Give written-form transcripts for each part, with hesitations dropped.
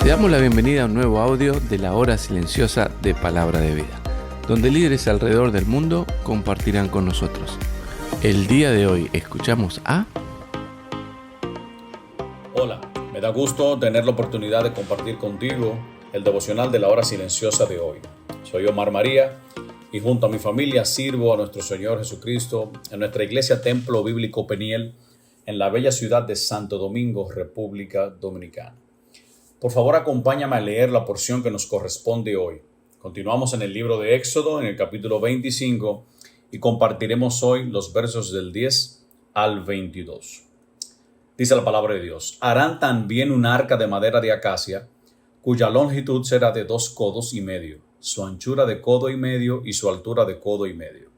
Te damos la bienvenida a un nuevo audio de la hora silenciosa de Palabra de Vida, donde líderes alrededor del mundo compartirán con nosotros. El día de hoy escuchamos a... Hola, me da gusto tener la oportunidad de compartir contigo el devocional de la hora silenciosa de hoy. Soy Omar María y junto a mi familia sirvo a nuestro Señor Jesucristo en nuestra iglesia Templo Bíblico Peniel en la bella ciudad de Santo Domingo, República Dominicana. Por favor, acompáñame a leer la porción que nos corresponde hoy. Continuamos en el libro de Éxodo, en el capítulo 25, y compartiremos hoy los versos del 10 al 22. Dice la palabra de Dios: harán también un arca de madera de acacia, cuya longitud será de 2 codos y medio, su anchura de codo y medio y su altura de codo y medio.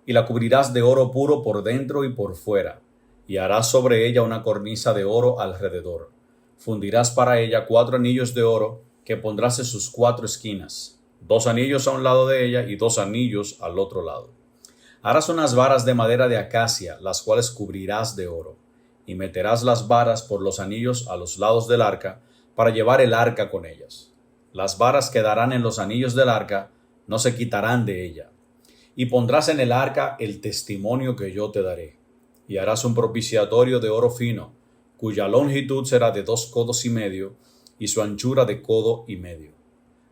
Y la cubrirás de oro puro por dentro y por fuera, y harás sobre ella una cornisa de oro alrededor. Fundirás para ella 4 anillos de oro que pondrás en sus 4 esquinas, 2 anillos a un lado de ella y 2 anillos al otro lado. Harás unas varas de madera de acacia, las cuales cubrirás de oro, y meterás las varas por los anillos a los lados del arca para llevar el arca con ellas. Las varas quedarán en los anillos del arca, no se quitarán de ella. Y pondrás en el arca el testimonio que yo te daré, y harás un propiciatorio de oro fino, cuya longitud será de 2 codos y medio, y su anchura de codo y medio.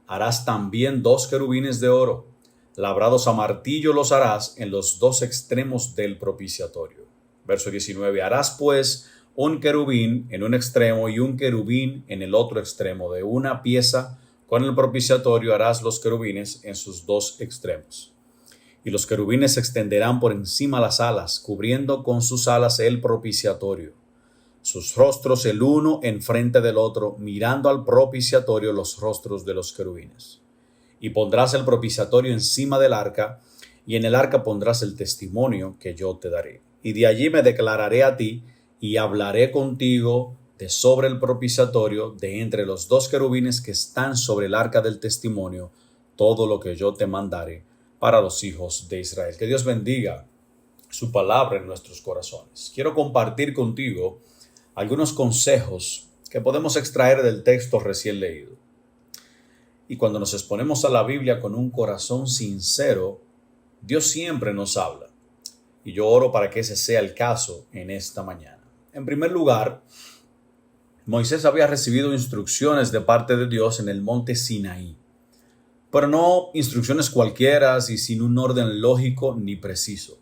Harás también 2 querubines de oro, labrados a martillo los harás en los 2 extremos del propiciatorio. Verso 19, harás pues un querubín en un extremo y un querubín en el otro extremo. De una pieza con el propiciatorio harás los querubines en sus 2 extremos. Y los querubines se extenderán por encima las alas, cubriendo con sus alas el propiciatorio. Sus rostros el uno enfrente del otro, mirando al propiciatorio los rostros de los querubines. Y pondrás el propiciatorio encima del arca, y en el arca pondrás el testimonio que yo te daré. Y de allí me declararé a ti, y hablaré contigo de sobre el propiciatorio, de entre los 2 querubines que están sobre el arca del testimonio, todo lo que yo te mandaré para los hijos de Israel. Que Dios bendiga su palabra en nuestros corazones. Quiero compartir contigo algunos consejos que podemos extraer del texto recién leído. Y cuando nos exponemos a la Biblia con un corazón sincero, Dios siempre nos habla. Y yo oro para que ese sea el caso en esta mañana. En primer lugar, Moisés había recibido instrucciones de parte de Dios en el monte Sinaí, pero no instrucciones cualquiera y sin un orden lógico ni preciso.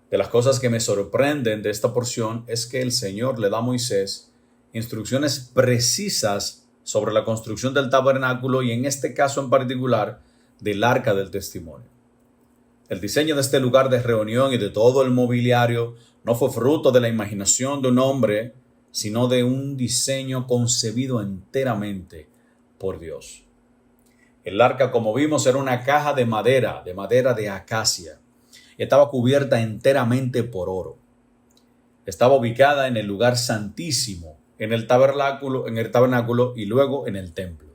De las cosas que me sorprenden de esta porción es que el Señor le da a Moisés instrucciones precisas sobre la construcción del tabernáculo y en este caso en particular del arca del testimonio. El diseño de este lugar de reunión y de todo el mobiliario no fue fruto de la imaginación de un hombre, sino de un diseño concebido enteramente por Dios. El arca, como vimos, era una caja de madera de acacia. Estaba cubierta enteramente por oro. Estaba ubicada en el lugar santísimo, en el tabernáculo y luego en el templo.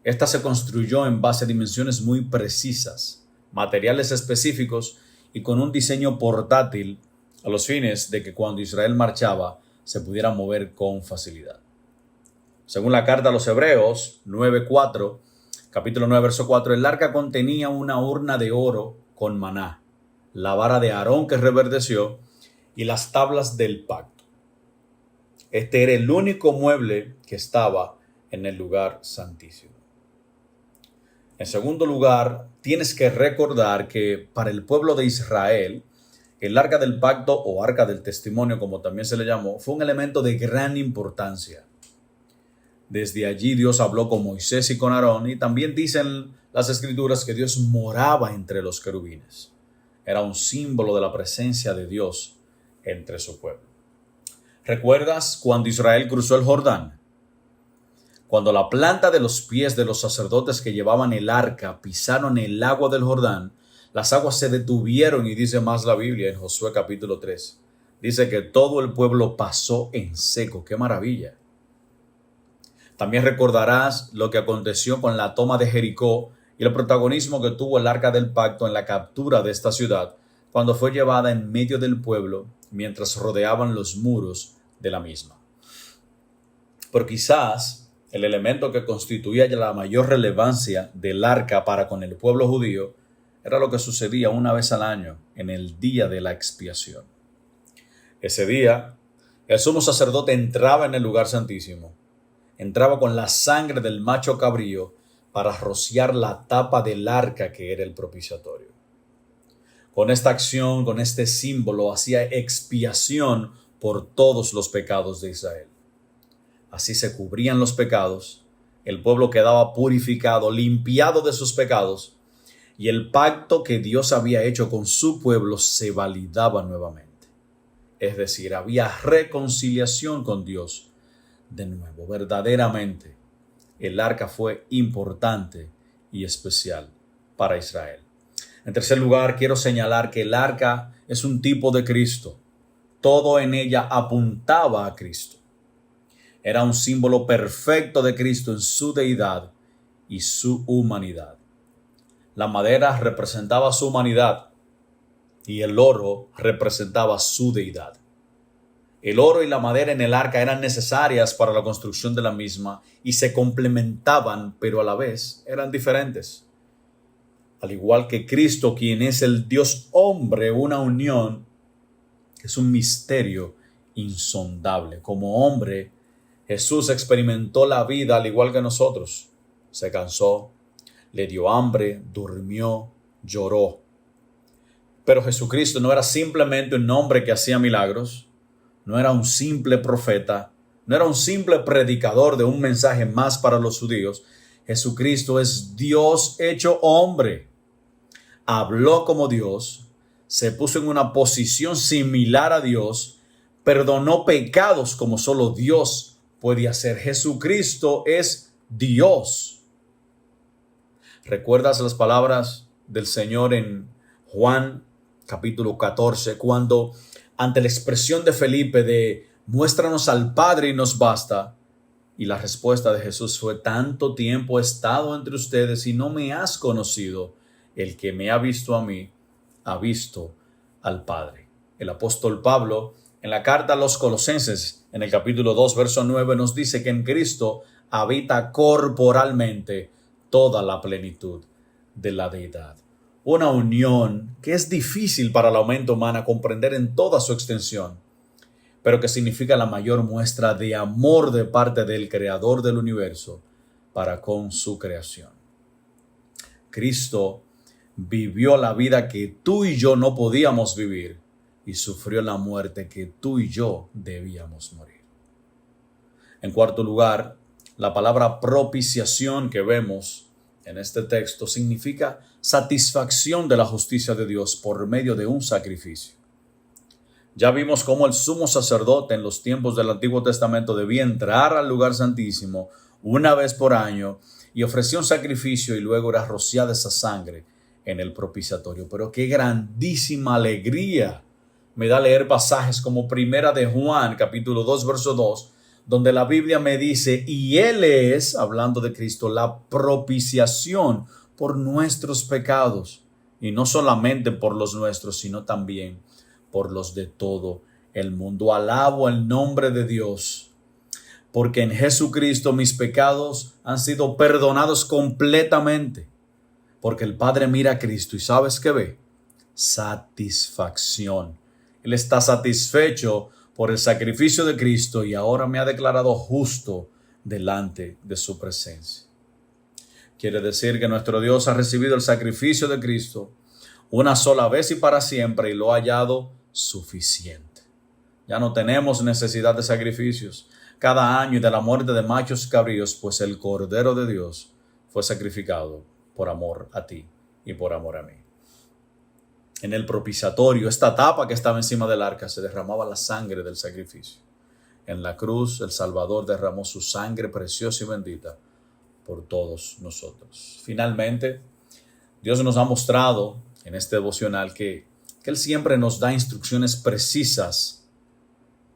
Esta se construyó en base a dimensiones muy precisas, materiales específicos y con un diseño portátil a los fines de que cuando Israel marchaba se pudiera mover con facilidad. Según la carta a los Hebreos 9:4, capítulo 9, verso 4, el arca contenía una urna de oro con maná, la vara de Aarón que reverdeció y las tablas del pacto. Este era el único mueble que estaba en el lugar santísimo. En segundo lugar, tienes que recordar que para el pueblo de Israel, el arca del pacto o arca del testimonio, como también se le llamó, fue un elemento de gran importancia. Desde allí Dios habló con Moisés y con Aarón, y también dicen las escrituras que Dios moraba entre los querubines. Era un símbolo de la presencia de Dios entre su pueblo. ¿Recuerdas cuando Israel cruzó el Jordán? Cuando la planta de los pies de los sacerdotes que llevaban el arca pisaron el agua del Jordán, las aguas se detuvieron y dice más la Biblia en Josué capítulo 3. Dice que todo el pueblo pasó en seco. ¡Qué maravilla! También recordarás lo que aconteció con la toma de Jericó y el protagonismo que tuvo el arca del pacto en la captura de esta ciudad cuando fue llevada en medio del pueblo mientras rodeaban los muros de la misma. Pero quizás el elemento que constituía la mayor relevancia del arca para con el pueblo judío era lo que sucedía una vez al año en el día de la expiación. Ese día, el sumo sacerdote entraba en el lugar santísimo, entraba con la sangre del macho cabrío para rociar la tapa del arca que era el propiciatorio. Con esta acción, con este símbolo, hacía expiación por todos los pecados de Israel. Así se cubrían los pecados, el pueblo quedaba purificado, limpiado de sus pecados, y el pacto que Dios había hecho con su pueblo se validaba nuevamente. Es decir, había reconciliación con Dios de nuevo. Verdaderamente, el arca fue importante y especial para Israel. En tercer lugar, quiero señalar que el arca es un tipo de Cristo. Todo en ella apuntaba a Cristo. Era un símbolo perfecto de Cristo en su deidad y su humanidad. La madera representaba su humanidad y el oro representaba su deidad. El oro y la madera en el arca eran necesarias para la construcción de la misma y se complementaban, pero a la vez eran diferentes. Al igual que Cristo, quien es el Dios hombre, una unión que es un misterio insondable. Como hombre, Jesús experimentó la vida al igual que nosotros. Se cansó, le dio hambre, durmió, lloró. Pero Jesucristo no era simplemente un hombre que hacía milagros, no era un simple profeta, no era un simple predicador de un mensaje más para los judíos. Jesucristo es Dios hecho hombre. Habló como Dios, se puso en una posición similar a Dios, perdonó pecados como solo Dios puede hacer. Jesucristo es Dios. ¿Recuerdas las palabras del Señor en Juan capítulo 14, cuando ante la expresión de Felipe de muéstranos al Padre y nos basta? Y la respuesta de Jesús fue: tanto tiempo he estado entre ustedes y no me has conocido. El que me ha visto a mí, ha visto al Padre. El apóstol Pablo, en la carta a los Colosenses, en el capítulo 2, verso 9, nos dice que en Cristo habita corporalmente toda la plenitud de la deidad. Una unión que es difícil para la mente humana comprender en toda su extensión, pero que significa la mayor muestra de amor de parte del Creador del universo para con su creación. Cristo vivió la vida que tú y yo no podíamos vivir y sufrió la muerte que tú y yo debíamos morir. En cuarto lugar, la palabra propiciación que vemos en este texto significa satisfacción de la justicia de Dios por medio de un sacrificio. Ya vimos cómo el sumo sacerdote en los tiempos del Antiguo Testamento debía entrar al lugar santísimo una vez por año y ofrecía un sacrificio y luego era rociada esa sangre en el propiciatorio. Pero qué grandísima alegría me da leer pasajes como Primera de Juan, capítulo 2, verso 2, donde la Biblia me dice: y Él es, hablando de Cristo, la propiciación por nuestros pecados, y no solamente por los nuestros, sino también por los de todo el mundo. Alabo el nombre de Dios, porque en Jesucristo mis pecados han sido perdonados completamente, porque el Padre mira a Cristo y ¿sabes qué ve? Satisfacción. Él está satisfecho por el sacrificio de Cristo y ahora me ha declarado justo delante de su presencia. Quiere decir que nuestro Dios ha recibido el sacrificio de Cristo una sola vez y para siempre y lo ha hallado suficiente. Ya no tenemos necesidad de sacrificios cada año y de la muerte de machos cabríos, pues el Cordero de Dios fue sacrificado por amor a ti y por amor a mí. En el propiciatorio, esta tapa que estaba encima del arca, se derramaba la sangre del sacrificio. En la cruz, el Salvador derramó su sangre preciosa y bendita por todos nosotros. Finalmente, Dios nos ha mostrado en este devocional que Él siempre nos da instrucciones precisas,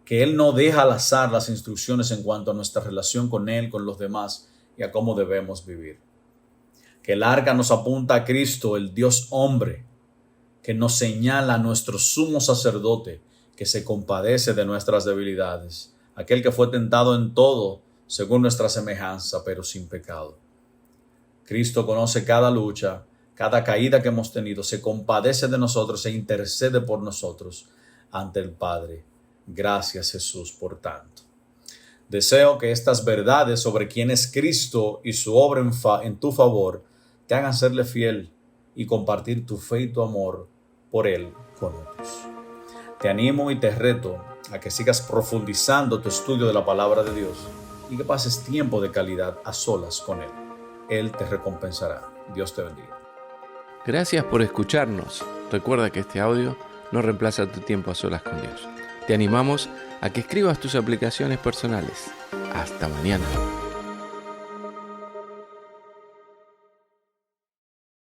que Él no deja al azar las instrucciones en cuanto a nuestra relación con Él, con los demás y a cómo debemos vivir. Que el arca nos apunta a Cristo, el Dios hombre, que nos señala a nuestro sumo sacerdote, que se compadece de nuestras debilidades, aquel que fue tentado en todo según nuestra semejanza, pero sin pecado. Cristo conoce cada lucha, cada caída que hemos tenido, se compadece de nosotros e intercede por nosotros ante el Padre. Gracias, Jesús, por tanto. Deseo que estas verdades sobre quién es Cristo y su obra en tu favor te hagan serle fiel y compartir tu fe y tu amor por Él con otros. Te animo y te reto a que sigas profundizando tu estudio de la palabra de Dios y que pases tiempo de calidad a solas con Él. Él te recompensará. Dios te bendiga. Gracias por escucharnos. Recuerda que este audio no reemplaza tu tiempo a solas con Dios. Te animamos a que escribas tus aplicaciones personales. Hasta mañana.